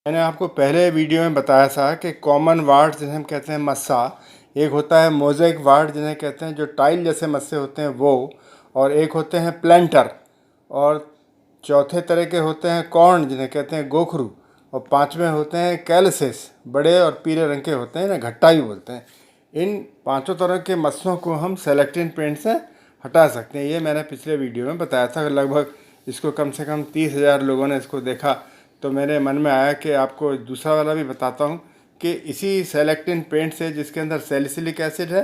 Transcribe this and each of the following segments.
मैंने आपको पहले वीडियो में बताया था कि कॉमन वार्ड जिन्हें हम कहते हैं मस्सा, एक होता है मोज़ेक वार्ड जिन्हें कहते हैं जो टाइल जैसे मस्से होते हैं वो, और एक होते हैं प्लेंटर, और चौथे तरह के होते हैं कॉर्न जिन्हें कहते हैं गोखरू, और पांचवें होते हैं कैलसिस, बड़े और पीले रंग के होते हैं ना, घट्टा भी बोलते हैं। इन पांचों तरह के मस्सों को हम सेलेक्टिन पेंट से हटा सकते हैं। ये मैंने पिछले वीडियो में बताया था। लगभग इसको कम से कम 30,000 लोगों ने इसको देखा, तो मेरे मन में आया कि आपको दूसरा वाला भी बताता हूँ कि इसी सेलेक्टिन पेंट से, जिसके अंदर सैलिसिलिक एसिड है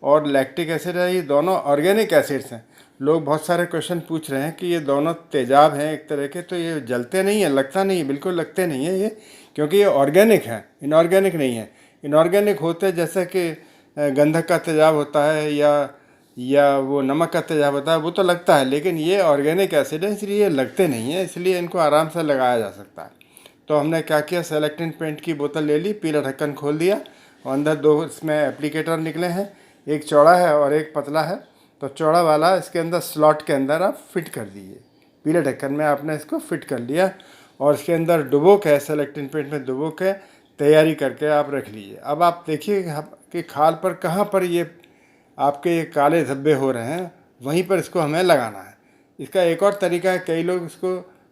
और लैक्टिक एसिड है, ये दोनों ऑर्गेनिक एसिड्स हैं। लोग बहुत सारे क्वेश्चन पूछ रहे हैं कि ये दोनों तेजाब हैं एक तरह के, तो ये जलते नहीं है? लगता नहीं है, बिल्कुल लगते नहीं है ये, क्योंकि ये ऑर्गेनिक है, इनऑर्गेनिक नहीं है। इनऑर्गेनिक होते जैसे कि गंधक का तेजाब होता है या वो नमक का तेजाब होता है, वो तो लगता है, लेकिन ये ऑर्गेनिक एसिड है, इसलिए ये लगते नहीं है, इसलिए इनको आराम से लगाया जा सकता है। तो हमने क्या किया, सेलेक्टिन पेंट की बोतल ले ली, पीला ढक्कन खोल दिया और अंदर दो इसमें एप्लीकेटर निकले हैं, एक चौड़ा है और एक पतला है। तो चौड़ा वाला इसके अंदर स्लॉट के अंदर आप फिट कर दीजिए, पीले ढक्कन में आपने इसको फिट कर लिया और इसके अंदर डुबो के, सेलेक्टिन पेंट में डुबो के तैयारी करके आप रख लीजिए। अब आप देखिए कि खाल पर कहाँ पर ये आपके ये काले धब्बे हो रहे हैं, वहीं पर इसको हमें लगाना है। इसका एक और तरीका है, कई लोग इसको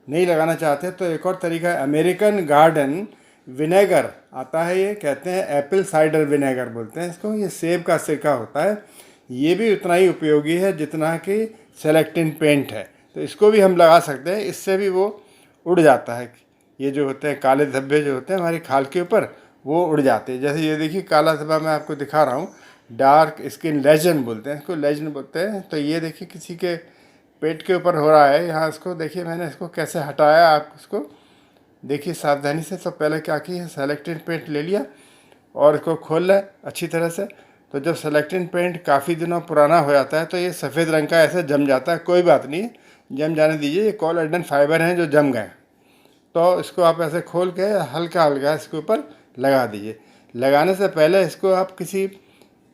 नहीं लगाना चाहते, तो एक और तरीका है, अमेरिकन गार्डन विनेगर आता है, ये कहते हैं एप्पल साइडर विनेगर बोलते हैं इसको। ये सेब का सिरका होता है, ये भी उतना ही उपयोगी है जितना कि सेलेक्टिन पेंट है, तो इसको भी हम लगा सकते हैं। इससे भी वो उड़ जाता है, ये जो होते हैं काले धब्बे जो होते हैं हमारी खाल के ऊपर, वो उड़ जाते हैं। जैसे ये देखिए काला धब्बा मैं आपको दिखा रहा हूँ, डार्क स्किन लेजन बोलते हैं इसको, लेजन बोलते हैं। तो ये देखिए किसी के पेट के ऊपर हो रहा है यहाँ, इसको देखिए मैंने इसको कैसे हटाया, आप इसको देखिए सावधानी से। तो पहले क्या किया, सेलेक्टिन पेंट ले लिया और इसको खोल लें अच्छी तरह से। तो जब सेलेक्टिन पेंट काफ़ी दिनों पुराना हो जाता है तो ये सफ़ेद रंग का ऐसे जम जाता है, कोई बात नहीं, जम जाने दीजिए, ये कोलेजन फाइबर हैं जो जम गए। तो इसको आप ऐसे खोल के हल्का हल्का इसके ऊपर लगा दीजिए। लगाने से पहले इसको आप किसी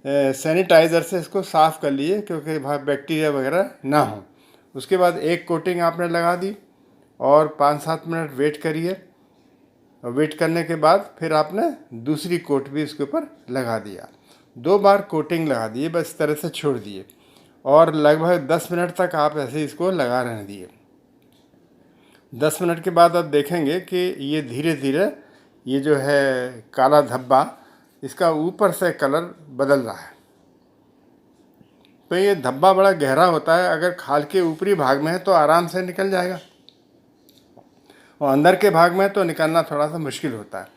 सैनिटाइज़र से इसको साफ़ कर लीजिए, क्योंकि वहाँ बैक्टीरिया वगैरह ना हो। उसके बाद एक कोटिंग आपने लगा दी और 5-7 मिनट वेट करिए, और वेट करने के बाद फिर आपने दूसरी कोट भी इसके ऊपर लगा दिया। 2 बार कोटिंग लगा दिए, बस इस तरह से छोड़ दिए और लगभग 10 मिनट तक आप ऐसे इसको लगा रहने दिए। 10 मिनट के बाद आप देखेंगे कि ये धीरे धीरे ये जो है काला धब्बा, इसका ऊपर से कलर बदल रहा है। तो ये धब्बा बड़ा गहरा होता है, अगर खाल के ऊपरी भाग में है तो आराम से निकल जाएगा, और अंदर के भाग में तो निकालना थोड़ा सा मुश्किल होता है।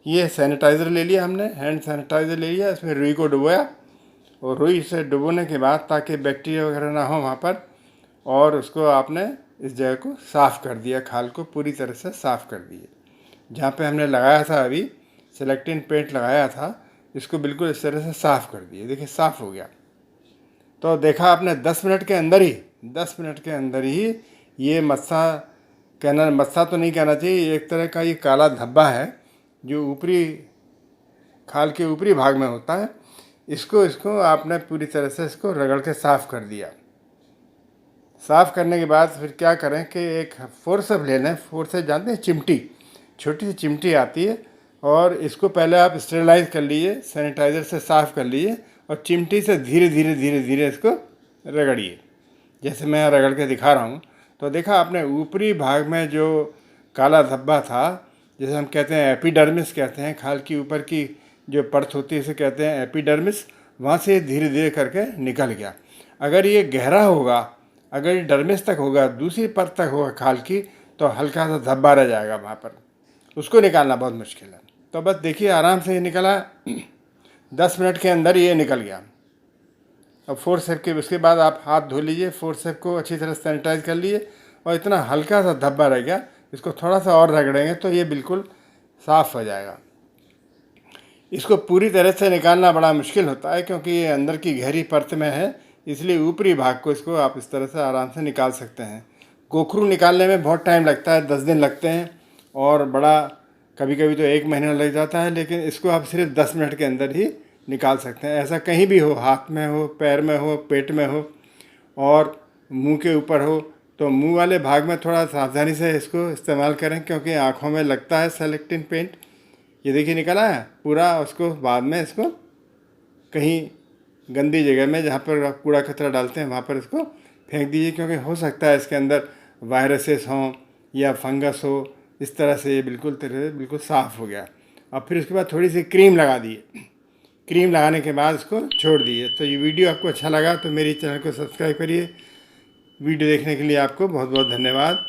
ये सैनिटाइज़र ले लिया हमने, हैंड सैनिटाइज़र ले लिया, इसमें रुई को डुबोया, और रुई से डुबोने के बाद ताकि बैक्टीरिया वगैरह ना हो वहाँ पर, और उसको आपने इस जगह को साफ़ कर दिया, खाल को पूरी तरह से साफ़ कर दिए। जहाँ पे हमने लगाया था अभी सेलेक्टिन पेंट लगाया था, इसको बिल्कुल इस तरह से साफ़ कर दिए। देखिए साफ़ हो गया। तो देखा आपने 10 मिनट के अंदर ही, 10 मिनट के अंदर ही ये मस्सा, कहना मस्सा तो नहीं कहना चाहिए, एक तरह का ये काला धब्बा है जो ऊपरी खाल के ऊपरी भाग में होता है, इसको आपने पूरी तरह से इसको रगड़ के साफ़ कर दिया। साफ़ करने के बाद फिर क्या करें कि एक फोर्सेप ले लें। फोर्सेप जानते हैं, चिमटी, छोटी सी चिमटी आती है, और इसको पहले आप स्टेरिलाइज कर लीजिए, सैनिटाइज़र से साफ़ कर लीजिए, और चिमटी से धीरे धीरे धीरे धीरे इसको रगड़िए, जैसे मैं रगड़ के दिखा रहा हूँ। तो देखा आपने ऊपरी भाग में जो काला धब्बा था, जैसे हम कहते हैं एपिडर्मिस कहते हैं, खाल की ऊपर की जो परत होती है इसे कहते हैं एपिडर्मिस, वहाँ से धीरे धीरे करके निकल गया। अगर ये गहरा होगा, अगर ये डर्मिस तक होगा, दूसरी परत तक होगा खाल की, तो हल्का सा धब्बा रह जाएगा वहाँ पर, उसको निकालना बहुत मुश्किल है। तो बस देखिए आराम से ये निकला, 10 मिनट के अंदर ये निकल गया। अब फोर्सेप के उसके बाद आप हाथ धो लीजिए, फोर्सेप को अच्छी तरह सैनिटाइज कर लीजिए, और इतना हल्का सा धब्बा रह गया, इसको थोड़ा सा और रगड़ेंगे तो ये बिल्कुल साफ़ हो जाएगा। इसको पूरी तरह से निकालना बड़ा मुश्किल होता है, क्योंकि ये अंदर की गहरी परत में है, इसलिए ऊपरी भाग को इसको आप इस तरह से आराम से निकाल सकते हैं। गोखरू निकालने में बहुत टाइम लगता है, 10 दिन लगते हैं, और बड़ा कभी कभी तो 1 महीना लग जाता है, लेकिन इसको आप सिर्फ 10 मिनट के अंदर ही निकाल सकते हैं। ऐसा कहीं भी हो, हाथ में हो, पैर में हो, पेट में हो, और मुंह के ऊपर हो, तो मुंह वाले भाग में थोड़ा सावधानी से इसको इस्तेमाल करें, क्योंकि आँखों में लगता है सेलेक्टिन पेंट। ये देखिए निकला है पूरा। उसको बाद में इसको कहीं गंदी जगह में, जहाँ पर आप कूड़ा कचरा डालते हैं, वहाँ पर इसको फेंक दीजिए, क्योंकि हो सकता है इसके अंदर वायरसेस हों या फंगस हो। इस तरह से ये बिल्कुल साफ़ हो गया। और फिर उसके बाद थोड़ी सी क्रीम लगा दिए। क्रीम लगाने के बाद इसको छोड़ दिए। तो ये वीडियो आपको अच्छा लगा तो मेरी चैनल को सब्सक्राइब करिए। वीडियो देखने के लिए आपको बहुत बहुत धन्यवाद।